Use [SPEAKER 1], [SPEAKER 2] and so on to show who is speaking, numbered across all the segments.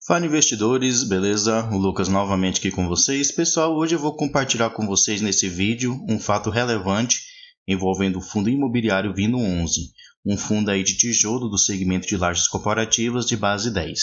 [SPEAKER 1] Fala investidores, beleza? O Lucas novamente aqui com vocês. Pessoal, hoje eu vou compartilhar com vocês nesse vídeo um fato relevante envolvendo o fundo imobiliário Vino11, um fundo aí de tijolo do segmento de lajes corporativas de base 10.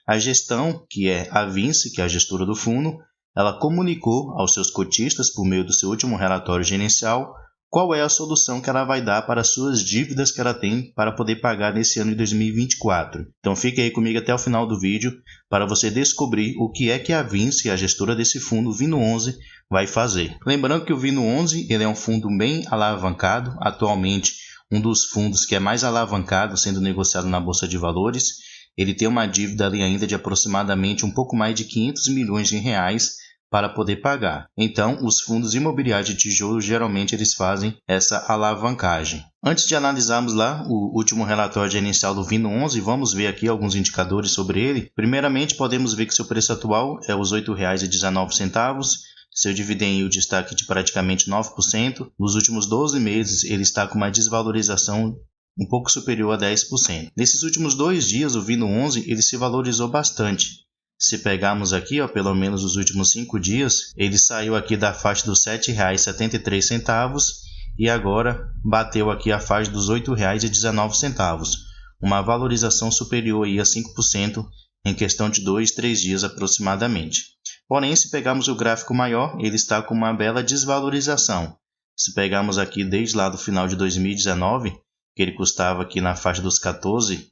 [SPEAKER 1] A gestão, que é a Vinci, que é a gestora do fundo, ela comunicou aos seus cotistas por meio do seu último relatório gerencial qual é a solução que ela vai dar para as suas dívidas que ela tem para poder pagar nesse ano de 2024. Então fique aí comigo até o final do vídeo para você descobrir o que é que a Vinci, a gestora desse fundo, Vino11, vai fazer. Lembrando que o Vino11 ele é um fundo bem alavancado, atualmente um dos fundos que é mais alavancado sendo negociado na Bolsa de Valores. Ele tem uma dívida ali ainda de aproximadamente um pouco mais de 500 milhões de reais para poder pagar. Então, os fundos imobiliários de tijolo, geralmente, eles fazem essa alavancagem. Antes de analisarmos lá o último relatório gerencial do Vino11, vamos ver aqui alguns indicadores sobre ele. Primeiramente, podemos ver que seu preço atual é os R$ 8,19. Seu dividend yield está aqui de praticamente 9%. Nos últimos 12 meses, ele está com uma desvalorização um pouco superior a 10%. Nesses últimos 2 dias, o Vino11 ele se valorizou bastante. Se pegarmos aqui, pelo menos os últimos 5 dias, ele saiu aqui da faixa dos R$ 7,73 e agora bateu aqui a faixa dos R$ 8,19, uma valorização superior aí a 5% em questão de 2, 3 dias aproximadamente. Porém, se pegarmos o gráfico maior, ele está com uma bela desvalorização. Se pegarmos aqui desde lá do final de 2019, que ele custava aqui na faixa dos R$ 14,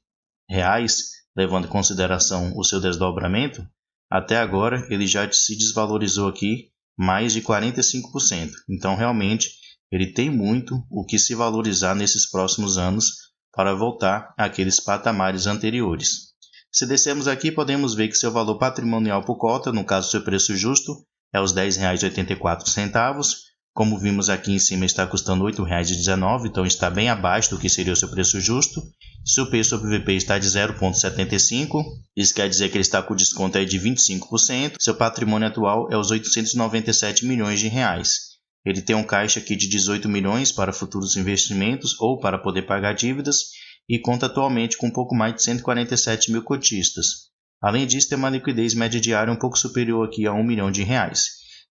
[SPEAKER 1] levando em consideração o seu desdobramento, até agora ele já se desvalorizou aqui mais de 45%. Então, realmente, ele tem muito o que se valorizar nesses próximos anos para voltar àqueles patamares anteriores. Se descermos aqui, podemos ver que seu valor patrimonial por cota, no caso seu preço justo, é os R$ 10,84. Como vimos aqui em cima, está custando R$ 8,19, então está bem abaixo do que seria o seu preço justo. Seu P sobre VP está de 0,75, isso quer dizer que ele está com desconto aí de 25%. Seu patrimônio atual é os 897 milhões de reais. Ele tem um caixa aqui de 18 milhões para futuros investimentos ou para poder pagar dívidas e conta atualmente com um pouco mais de 147 mil cotistas. Além disso, tem uma liquidez média diária um pouco superior aqui a R$ 1 milhão.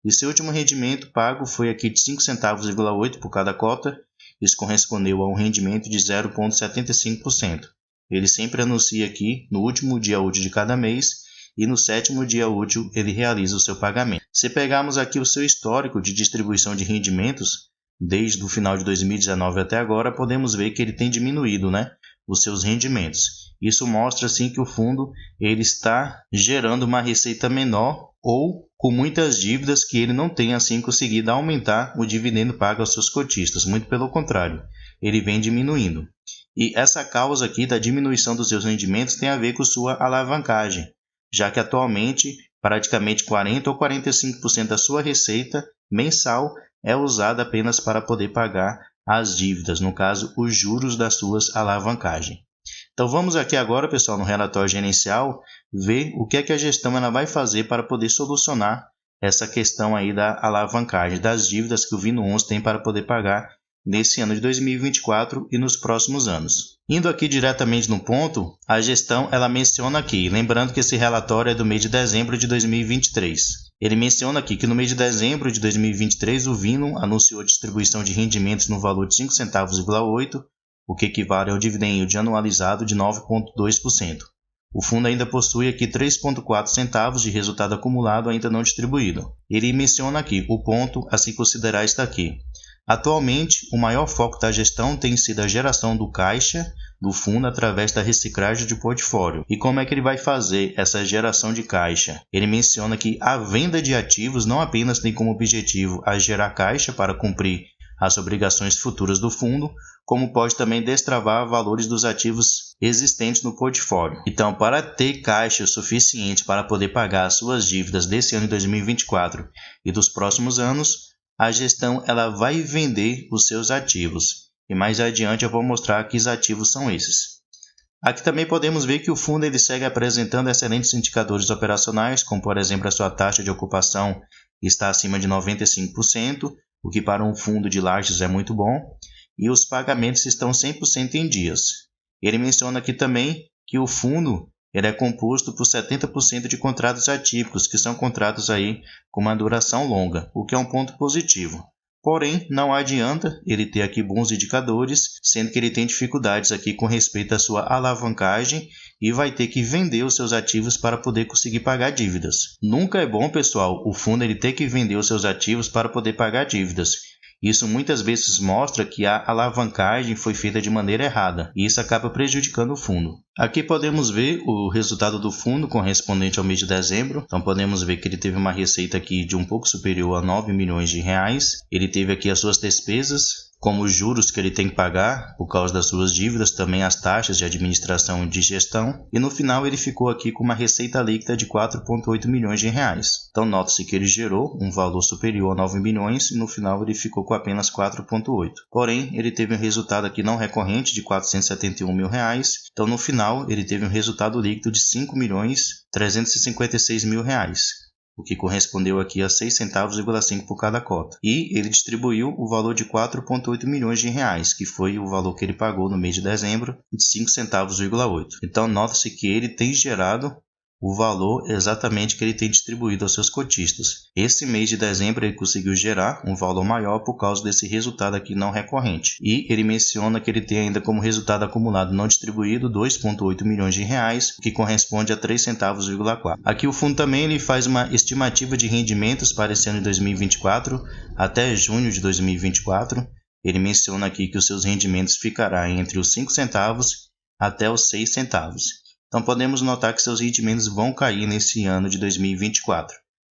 [SPEAKER 1] E seu último rendimento pago foi aqui de 5,8 centavos por cada cota. Isso correspondeu a um rendimento de 0,75%. Ele sempre anuncia aqui no último dia útil de cada mês e no 7º dia útil ele realiza o seu pagamento. Se pegarmos aqui o seu histórico de distribuição de rendimentos, desde o final de 2019 até agora, podemos ver que ele tem diminuído, os seus rendimentos. Isso mostra assim que o fundo ele está gerando uma receita menor ou com muitas dívidas que ele não tem assim conseguido aumentar o dividendo pago aos seus cotistas. Muito pelo contrário, ele vem diminuindo. E essa causa aqui da diminuição dos seus rendimentos tem a ver com sua alavancagem, já que atualmente praticamente 40 ou 45% da sua receita mensal é usada apenas para poder pagar as dívidas, no caso, os juros das suas alavancagens. Então vamos aqui agora, pessoal, no relatório gerencial, ver o que é que a gestão ela vai fazer para poder solucionar essa questão aí da alavancagem, das dívidas que o Vino11 tem para poder pagar nesse ano de 2024 e nos próximos anos. Indo aqui diretamente no ponto, a gestão ela menciona aqui, lembrando que esse relatório é do mês de dezembro de 2023. Ele menciona aqui que no mês de dezembro de 2023 o Vino anunciou a distribuição de rendimentos no valor de 5,8 centavos, o que equivale ao dividend yield anualizado de 9,2%. O fundo ainda possui aqui 3,4 centavos de resultado acumulado ainda não distribuído. Ele menciona aqui, o ponto a se considerar está aqui. Atualmente, o maior foco da gestão tem sido a geração do caixa do fundo através da reciclagem de portfólio. E como é que ele vai fazer essa geração de caixa? Ele menciona que a venda de ativos não apenas tem como objetivo a gerar caixa para cumprir as obrigações futuras do fundo, como pode também destravar valores dos ativos existentes no portfólio. Então, para ter caixa suficiente para poder pagar as suas dívidas desse ano de 2024 e dos próximos anos, a gestão ela vai vender os seus ativos. E mais adiante eu vou mostrar que os ativos são esses. Aqui também podemos ver que o fundo ele segue apresentando excelentes indicadores operacionais, como por exemplo a sua taxa de ocupação está acima de 95%, o que para um fundo de lajes é muito bom, e os pagamentos estão 100% em dias. Ele menciona aqui também que o fundo ele é composto por 70% de contratos atípicos, que são contratos aí com uma duração longa, o que é um ponto positivo. Porém, não adianta ele ter aqui bons indicadores, sendo que ele tem dificuldades aqui com respeito à sua alavancagem e vai ter que vender os seus ativos para poder conseguir pagar dívidas. Nunca é bom, pessoal, o fundo ele ter que vender os seus ativos para poder pagar dívidas. Isso muitas vezes mostra que a alavancagem foi feita de maneira errada e isso acaba prejudicando o fundo. Aqui podemos ver o resultado do fundo correspondente ao mês de dezembro. Então podemos ver que ele teve uma receita aqui de um pouco superior a 9 milhões de reais. Ele teve aqui as suas despesas, como os juros que ele tem que pagar por causa das suas dívidas, também as taxas de administração e de gestão. E no final ele ficou aqui com uma receita líquida de 4,8 milhões de reais. Então nota-se que ele gerou um valor superior a 9 milhões e no final ele ficou com apenas 4,8. Porém, ele teve um resultado aqui não recorrente de 471 mil reais. Então no final ele teve um resultado líquido de 5 milhões 356 mil reais. O que correspondeu aqui a 6,5 centavos por cada cota. E ele distribuiu o valor de 4,8 milhões de reais, que foi o valor que ele pagou no mês de dezembro, de 5,8 centavos. Então, nota-se que ele tem gerado o valor exatamente que ele tem distribuído aos seus cotistas. Esse mês de dezembro ele conseguiu gerar um valor maior por causa desse resultado aqui não recorrente. E ele menciona que ele tem ainda como resultado acumulado não distribuído 2,8 milhões de reais, que corresponde a 3,4 centavos. Aqui o fundo também ele faz uma estimativa de rendimentos para esse ano de 2024 até junho de 2024. Ele menciona aqui que os seus rendimentos ficarão entre os 5 centavos até os 6 centavos. Então, podemos notar que seus rendimentos vão cair nesse ano de 2024.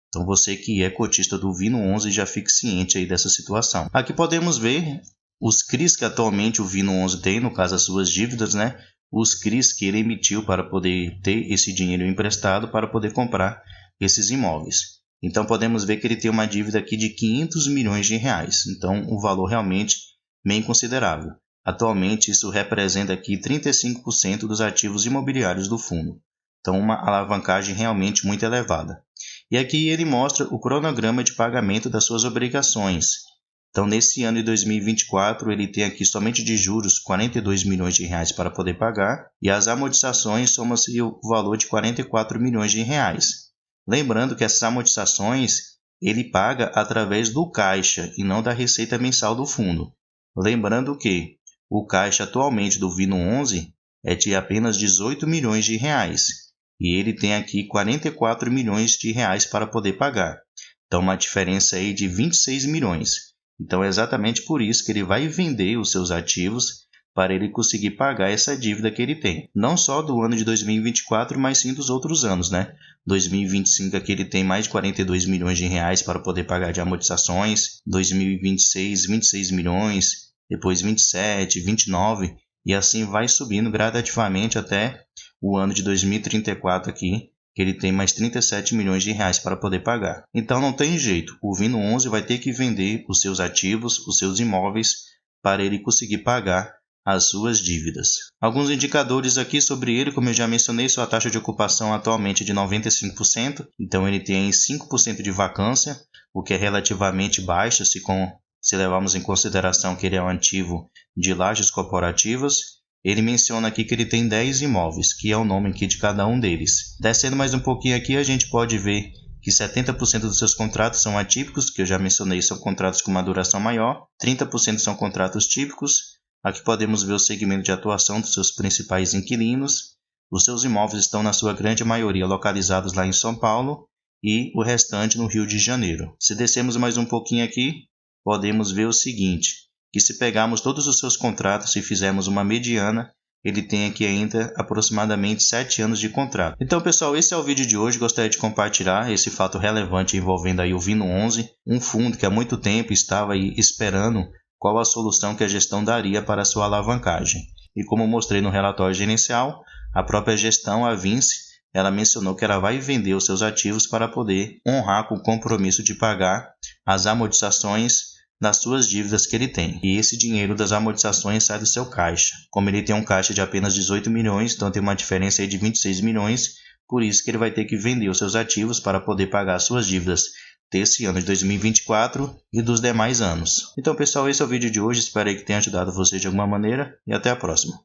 [SPEAKER 1] Então, você que é cotista do Vino11 já fique ciente aí dessa situação. Aqui podemos ver os CRIs que atualmente o Vino11 tem, no caso as suas dívidas, né? Os CRIs que ele emitiu para poder ter esse dinheiro emprestado para poder comprar esses imóveis. Então, podemos ver que ele tem uma dívida aqui de 500 milhões de reais. Então, um valor realmente bem considerável. Atualmente, isso representa aqui 35% dos ativos imobiliários do fundo. Então, uma alavancagem realmente muito elevada. E aqui ele mostra o cronograma de pagamento das suas obrigações. Então, nesse ano de 2024, ele tem aqui somente de juros 42 milhões de reais para poder pagar. E as amortizações soma-se o valor de 44 milhões de reais. Lembrando que essas amortizações ele paga através do caixa e não da receita mensal do fundo. Lembrando que o caixa atualmente do Vino11 é de apenas 18 milhões de reais e ele tem aqui 44 milhões de reais para poder pagar. Então, uma diferença aí de 26 milhões. Então, é exatamente por isso que ele vai vender os seus ativos para ele conseguir pagar essa dívida que ele tem. Não só do ano de 2024, mas sim dos outros anos, né? 2025 aqui ele tem mais de 42 milhões de reais para poder pagar de amortizações. 2026, 26 milhões. Depois 27, 29 e assim vai subindo gradativamente até o ano de 2034 aqui, que ele tem mais 37 milhões de reais para poder pagar. Então não tem jeito, o Vino11 vai ter que vender os seus ativos, os seus imóveis, para ele conseguir pagar as suas dívidas. Alguns indicadores aqui sobre ele, como eu já mencionei, sua taxa de ocupação atualmente é de 95%, então ele tem 5% de vacância, o que é relativamente baixo se levarmos em consideração que ele é um ativo de lajes corporativas. Ele menciona aqui que ele tem 10 imóveis, que é o nome aqui de cada um deles. Descendo mais um pouquinho aqui, a gente pode ver que 70% dos seus contratos são atípicos, que eu já mencionei, são contratos com uma duração maior. 30% são contratos típicos. Aqui podemos ver o segmento de atuação dos seus principais inquilinos. Os seus imóveis estão, na sua grande maioria, localizados lá em São Paulo e o restante no Rio de Janeiro. Se descermos mais um pouquinho aqui, podemos ver o seguinte, que se pegarmos todos os seus contratos e fizermos uma mediana, ele tem aqui ainda aproximadamente 7 anos de contrato. Então, pessoal, esse é o vídeo de hoje. Gostaria de compartilhar esse fato relevante envolvendo aí o Vino11, um fundo que há muito tempo estava aí esperando qual a solução que a gestão daria para a sua alavancagem. E como mostrei no relatório gerencial, a própria gestão, a Vinci, ela mencionou que ela vai vender os seus ativos para poder honrar com o compromisso de pagar as amortizações das suas dívidas que ele tem. E esse dinheiro das amortizações sai do seu caixa. Como ele tem um caixa de apenas 18 milhões, então tem uma diferença aí de 26 milhões, por isso que ele vai ter que vender os seus ativos para poder pagar as suas dívidas desse ano de 2024 e dos demais anos. Então, pessoal, esse é o vídeo de hoje. Espero que tenha ajudado você de alguma maneira e até a próxima.